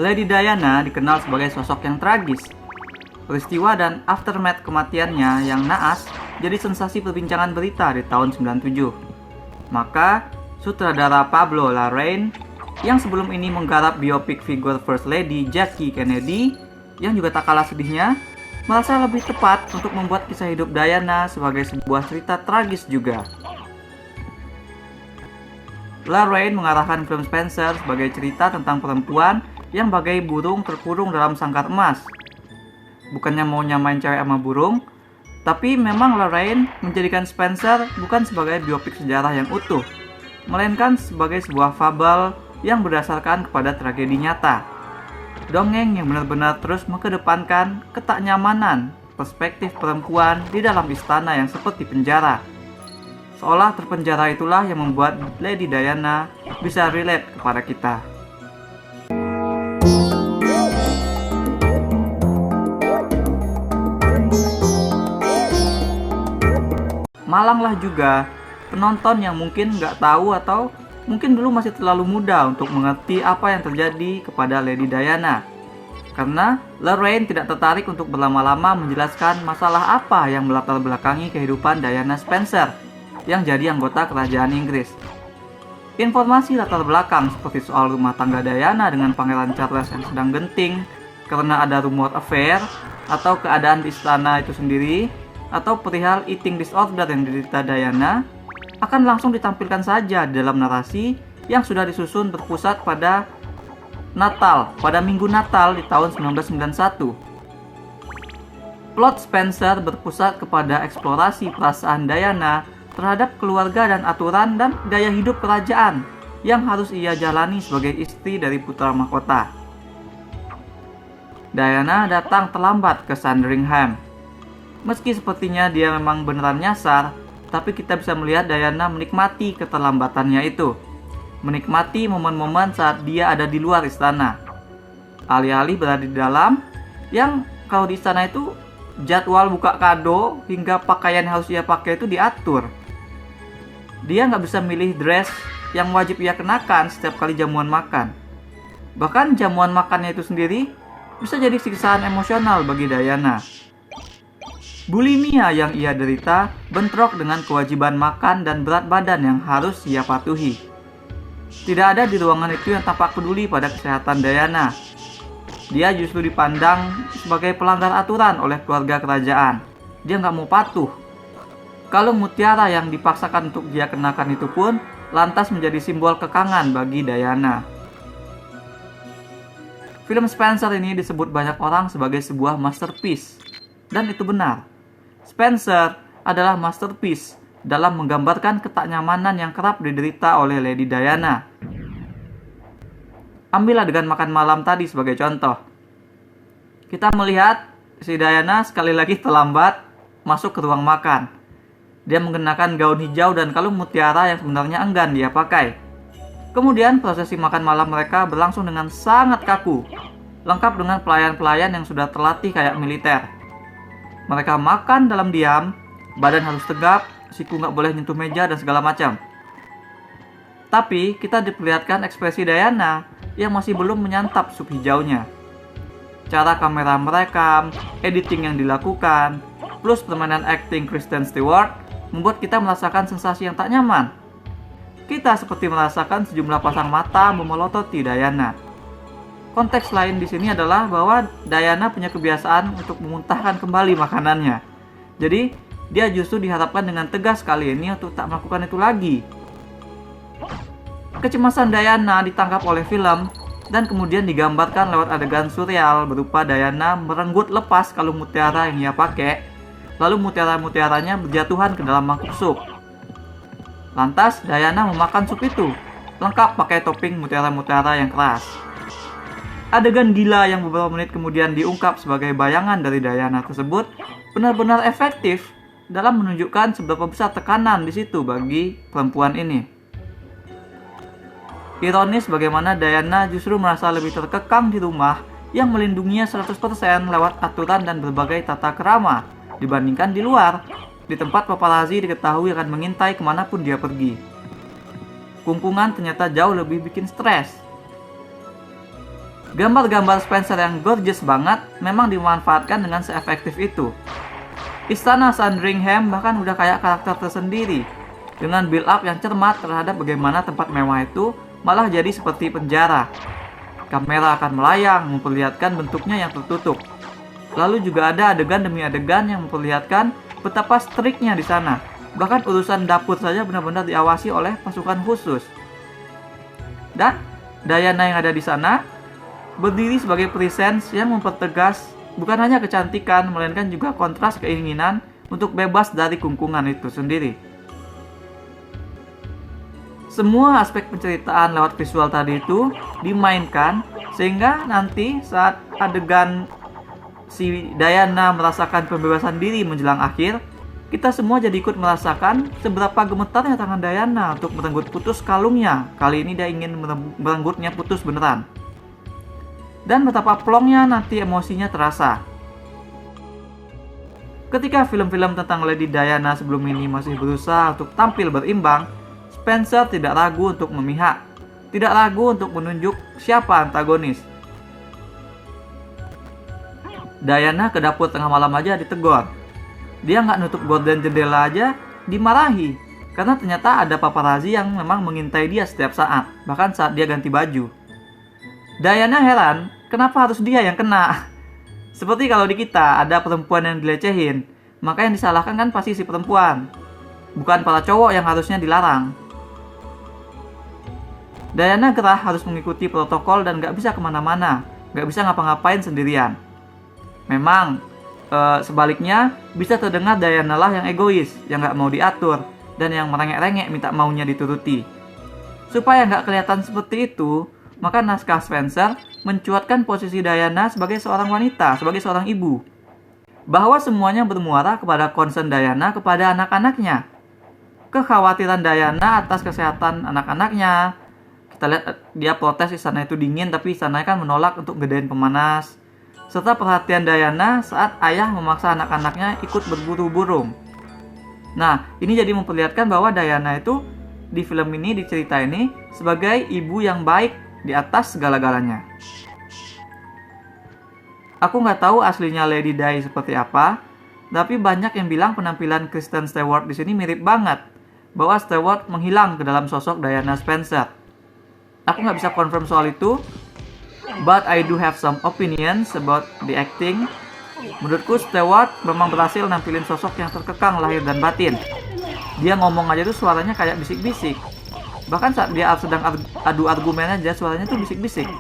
Lady Diana dikenal sebagai sosok yang tragis. Peristiwa dan aftermath kematiannya yang naas jadi sensasi perbincangan berita di tahun 97. Maka, sutradara Pablo Larraín yang sebelum ini menggarap biopik figur First Lady Jackie Kennedy yang juga tak kalah sedihnya, merasa lebih tepat untuk membuat kisah hidup Diana sebagai sebuah cerita tragis juga. Larraín mengarahkan film Spencer sebagai cerita tentang perempuan yang bagai burung terkurung dalam sangkar emas. Bukannya mau nyamain cewek sama burung, tapi memang Larraín menjadikan Spencer bukan sebagai biopik sejarah yang utuh, melainkan sebagai sebuah fabel yang berdasarkan kepada tragedi nyata. Dongeng yang benar-benar terus mengedepankan ketaknyamanan perspektif perempuan di dalam istana yang seperti penjara. Seolah terpenjara itulah yang membuat Lady Diana bisa relate kepada kita. Malanglah juga penonton yang mungkin nggak tahu atau mungkin dulu masih terlalu muda untuk mengerti apa yang terjadi kepada Lady Diana. Karena Larraín tidak tertarik untuk berlama-lama menjelaskan masalah apa yang melatar belakangi kehidupan Diana Spencer yang jadi anggota kerajaan Inggris. Informasi latar belakang seperti soal rumah tangga Diana dengan Pangeran Charles yang sedang genting karena ada rumor affair, atau keadaan di istana itu sendiri, atau perihal eating disorder yang diderita Diana akan langsung ditampilkan saja di dalam narasi yang sudah disusun berpusat pada Natal, pada Minggu Natal di tahun 1991. Plot Spencer berpusat kepada eksplorasi perasaan Diana terhadap keluarga dan aturan dan gaya hidup kerajaan yang harus ia jalani sebagai istri dari putra mahkota. Diana datang terlambat ke Sandringham. Meski sepertinya dia memang beneran nyasar, tapi kita bisa melihat Diana menikmati keterlambatannya itu. Menikmati momen-momen saat dia ada di luar istana. Alih-alih berada di dalam, yang kalau di istana itu jadwal buka kado hingga pakaian yang harus ia pakai itu diatur. Dia nggak bisa milih dress yang wajib ia kenakan setiap kali jamuan makan. Bahkan jamuan makannya itu sendiri bisa jadi siksaan emosional bagi Diana. Bulimia yang ia derita bentrok dengan kewajiban makan dan berat badan yang harus ia patuhi. Tidak ada di ruangan itu yang tampak peduli pada kesehatan Diana. Dia justru dipandang sebagai pelanggar aturan oleh keluarga kerajaan. Dia nggak mau patuh. Kalung mutiara yang dipaksakan untuk dia kenakan itu pun lantas menjadi simbol kekangan bagi Diana. Film Spencer ini disebut banyak orang sebagai sebuah masterpiece. Dan itu benar. Spencer adalah masterpiece dalam menggambarkan ketaknyamanan yang kerap diderita oleh Lady Diana. Ambil adegan makan malam tadi sebagai contoh. Kita melihat si Diana sekali lagi terlambat masuk ke ruang makan. Dia mengenakan gaun hijau dan kalung mutiara yang sebenarnya enggan dia pakai. Kemudian prosesi makan malam mereka berlangsung dengan sangat kaku, lengkap dengan pelayan-pelayan yang sudah terlatih kayak militer. Mereka makan dalam diam, badan harus tegap, siku nggak boleh nyentuh meja dan segala macam. Tapi kita diperlihatkan ekspresi Diana yang masih belum menyantap sup hijaunya. Cara kamera merekam, editing yang dilakukan, plus permainan acting Kristen Stewart membuat kita merasakan sensasi yang tak nyaman. Kita seperti merasakan sejumlah pasang mata memelototi Diana. Konteks lain di sini adalah bahwa Diana punya kebiasaan untuk memuntahkan kembali makanannya. Jadi, dia justru diharapkan dengan tegas kali ini untuk tak melakukan itu lagi. Kecemasan Diana ditangkap oleh film dan kemudian digambarkan lewat adegan surreal berupa Diana merenggut lepas kalung mutiara yang ia pakai, lalu mutiara-mutiaranya berjatuhan ke dalam mangkuk sup. Lantas, Diana memakan sup itu, lengkap pakai topping mutiara-mutiara yang keras. Adegan gila yang beberapa menit kemudian diungkap sebagai bayangan dari Diana tersebut benar-benar efektif dalam menunjukkan seberapa besar tekanan di situ bagi perempuan ini. Ironis bagaimana Diana justru merasa lebih terkekang di rumah yang melindunginya 100% lewat aturan dan berbagai tata krama dibandingkan di luar, di tempat paparazzi diketahui akan mengintai kemanapun dia pergi. Kungkungan ternyata jauh lebih bikin stres. Gambar-gambar Spencer yang gorgeous banget memang dimanfaatkan dengan seefektif itu. Istana Sandringham bahkan udah kayak karakter tersendiri, dengan build up yang cermat terhadap bagaimana tempat mewah itu malah jadi seperti penjara. Kamera akan melayang memperlihatkan bentuknya yang tertutup. Lalu juga ada adegan demi adegan yang memperlihatkan betapa striknya di sana. Bahkan urusan dapur saja benar-benar diawasi oleh pasukan khusus. Dan Diana yang ada di sana berdiri sebagai presence yang mempertegas bukan hanya kecantikan, melainkan juga kontras keinginan untuk bebas dari kungkungan itu sendiri. Semua aspek penceritaan lewat visual tadi itu dimainkan sehingga nanti saat adegan si Diana merasakan pembebasan diri menjelang akhir, kita semua jadi ikut merasakan seberapa gemetarnya tangan Diana untuk merenggut putus kalungnya. Kali ini dia ingin merenggutnya putus beneran. Dan betapa plongnya nanti emosinya terasa. Ketika film-film tentang Lady Diana sebelum ini masih berusaha untuk tampil berimbang, Spencer tidak ragu untuk memihak, tidak ragu untuk menunjuk siapa antagonis. Diana ke dapur tengah malam aja ditegur. Dia nggak nutup gorden jendela aja dimarahi, karena ternyata ada paparazzi yang memang mengintai dia setiap saat, bahkan saat dia ganti baju. Diana heran, kenapa harus dia yang kena? Seperti kalau di kita ada perempuan yang dilecehin, maka yang disalahkan kan pasti si perempuan, bukan para cowok yang harusnya dilarang. Diana gerah harus mengikuti protokol dan gak bisa kemana-mana, gak bisa ngapa-ngapain sendirian. Memang, sebaliknya bisa terdengar Diana lah yang egois, yang gak mau diatur, dan yang merengek-rengek minta maunya dituruti. Supaya gak kelihatan seperti itu, maka naskah Spencer mencuatkan posisi Diana sebagai seorang wanita, sebagai seorang ibu. Bahwa semuanya bermuara kepada concern Diana kepada anak-anaknya. Kekhawatiran Diana atas kesehatan anak-anaknya. Kita lihat dia protes istana itu dingin, tapi istana kan menolak untuk gedein pemanas. Serta perhatian Diana saat ayah memaksa anak-anaknya ikut berburu burung. Nah, ini jadi memperlihatkan bahwa Diana itu di film ini, di cerita ini, sebagai ibu yang baik di atas segala-galanya. Aku nggak tahu aslinya Lady Di seperti apa, tapi banyak yang bilang penampilan Kristen Stewart di sini mirip banget, bahwa Stewart menghilang ke dalam sosok Diana Spencer. Aku nggak bisa confirm soal itu, but I do have some opinions about the acting. Menurutku Stewart memang berhasil nampilin sosok yang terkekang lahir dan batin. Dia ngomong aja tuh suaranya kayak bisik-bisik. Bahkan saat dia sedang adu argumen aja suaranya tuh bisik-bisik.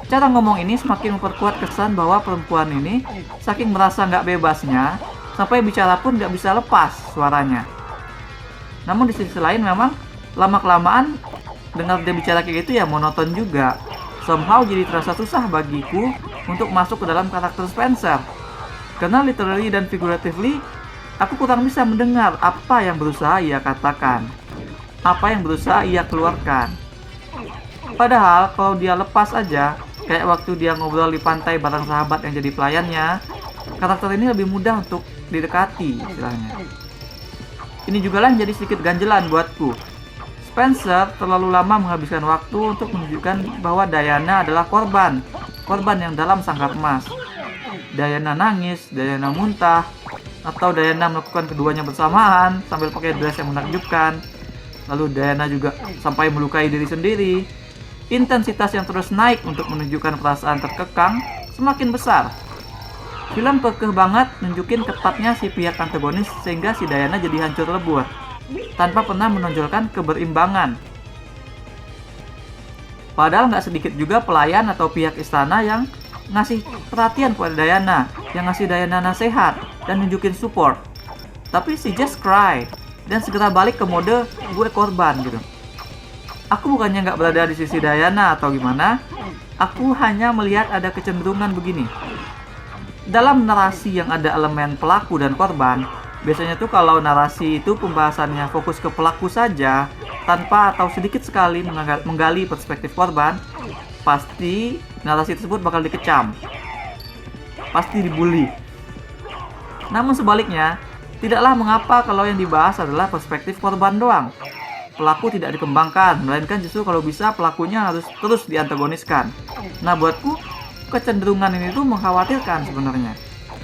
Cara ngomong ini semakin memperkuat kesan bahwa perempuan ini saking merasa nggak bebasnya, sampai bicara pun nggak bisa lepas suaranya. Namun di sisi lain memang lama-kelamaan dengar dia bicara kayak gitu ya monoton juga. Somehow jadi terasa susah bagiku untuk masuk ke dalam karakter Spencer. Karena literally dan figuratively, aku kurang bisa mendengar apa yang berusaha ia katakan, apa yang berusaha ia keluarkan. Padahal kalau dia lepas aja, kayak waktu dia ngobrol di pantai bareng sahabat yang jadi pelayannya, karakter ini lebih mudah untuk didekati istilahnya. Ini juga lah yang jadi sedikit ganjelan buatku. Spencer terlalu lama menghabiskan waktu untuk menunjukkan bahwa Diana adalah korban yang dalam sangkar emas. Diana nangis, Diana muntah, atau Diana melakukan keduanya bersamaan sambil pakai dress yang menakjubkan. Lalu Diana juga sampai melukai diri sendiri. Intensitas yang terus naik untuk menunjukkan perasaan terkekang semakin besar. Film kekeh banget nunjukin ketatnya si pihak antagonis sehingga si Diana jadi hancur lebur, tanpa pernah menonjolkan keberimbangan. Padahal nggak sedikit juga pelayan atau pihak istana yang ngasih perhatian kepada Diana, yang ngasih Diana nasihat dan nunjukin support. Tapi si just cry dan segera balik ke mode gue korban gitu. Aku bukannya nggak berada di sisi Diana atau gimana, aku hanya melihat ada kecenderungan begini. Dalam narasi yang ada elemen pelaku dan korban, biasanya tuh kalau narasi itu pembahasannya fokus ke pelaku saja, tanpa atau sedikit sekali menggali perspektif korban, pasti narasi tersebut bakal dikecam. Pasti dibully. Namun sebaliknya, tidaklah mengapa kalau yang dibahas adalah perspektif korban doang. pelaku tidak dikembangkan, melainkan justru kalau bisa pelakunya harus terus diantagoniskan. Nah, buatku kecenderungan ini tuh mengkhawatirkan sebenarnya.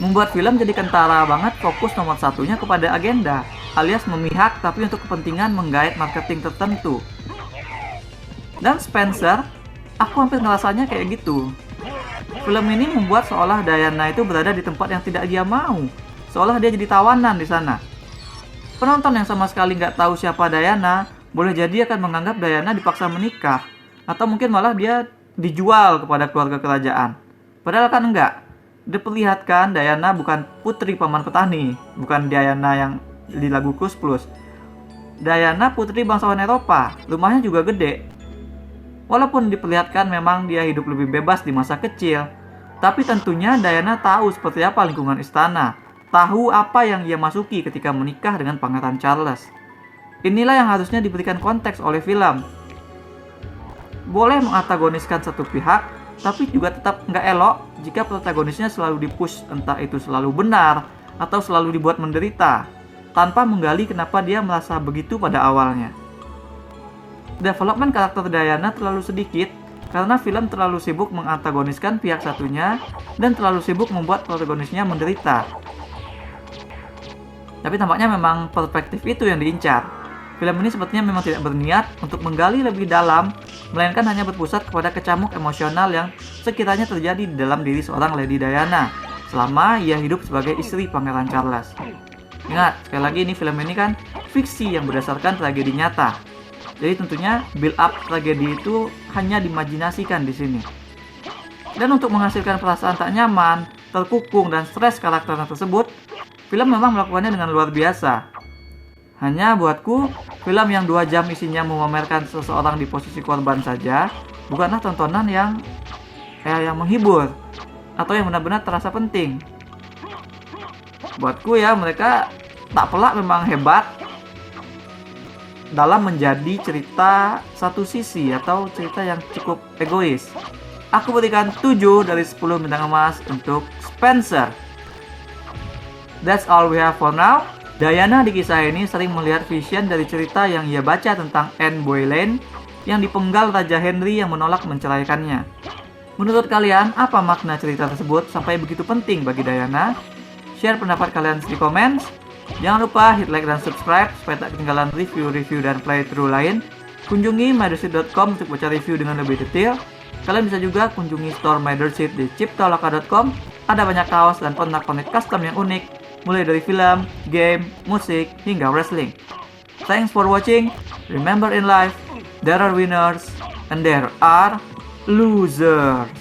Membuat film jadi kentara banget, fokus nomor satunya kepada agenda, alias memihak tapi untuk kepentingan menggait marketing tertentu. Dan Spencer, aku hampir ngerasanya kayak gitu. Film ini membuat seolah Diana itu berada di tempat yang tidak dia mau, seolah dia jadi tawanan di sana. Penonton yang sama sekali nggak tahu siapa Diana, boleh jadi akan menganggap Diana dipaksa menikah, atau mungkin malah dia dijual kepada keluarga kerajaan. Padahal kan enggak. Diperlihatkan Diana bukan putri paman petani, bukan Diana yang di lagu Kus Plus. Diana putri bangsawan Eropa, rumahnya juga gede. Walaupun diperlihatkan memang dia hidup lebih bebas di masa kecil, tapi tentunya Diana tahu seperti apa lingkungan istana, tahu apa yang ia masuki ketika menikah dengan Pangeran Charles. Inilah yang harusnya diberikan konteks oleh film. Boleh mengantagoniskan satu pihak, tapi juga tetap nggak elok jika protagonisnya selalu dipush, entah itu selalu benar atau selalu dibuat menderita, tanpa menggali kenapa dia merasa begitu pada awalnya. Development karakter Diana terlalu sedikit karena film terlalu sibuk mengantagoniskan pihak satunya dan terlalu sibuk membuat protagonisnya menderita. Tapi tampaknya memang perspektif itu yang diincar. Film ini sepertinya memang tidak berniat untuk menggali lebih dalam, melainkan hanya berpusat kepada kecamuk emosional yang sekiranya terjadi di dalam diri seorang Lady Diana selama ia hidup sebagai istri Pangeran Charles. Ingat, sekali lagi ini film ini kan fiksi yang berdasarkan tragedi nyata. Jadi tentunya build up tragedi itu hanya dimajinasikan di sini. Dan untuk menghasilkan perasaan tak nyaman, terkukung dan stres karakter tersebut, film memang melakukannya dengan luar biasa. Hanya buatku, film yang 2 jam isinya memamerkan seseorang di posisi korban saja bukanlah tontonan yang menghibur atau yang benar-benar terasa penting. Buatku ya, mereka tak pelak memang hebat dalam menjadi cerita satu sisi atau cerita yang cukup egois. Aku berikan 7 dari 10 bintang emas untuk Spencer. That's all we have for now. Diana di kisah ini sering melihat vision dari cerita yang ia baca tentang Anne Boleyn yang dipenggal Raja Henry yang menolak menceraikannya. Menurut kalian, apa makna cerita tersebut sampai begitu penting bagi Diana? Share pendapat kalian di komen. Jangan lupa hit like dan subscribe supaya tak ketinggalan review-review dan playthrough lain. Kunjungi mydersit.com untuk baca review dengan lebih detail. Kalian bisa juga kunjungi store mydersit di ciptaloka.com. Ada banyak kaos dan pernak-pernik custom yang unik, mulai dari film, game, musik, hingga wrestling. Thanks for watching. Remember in life, there are winners and there are losers.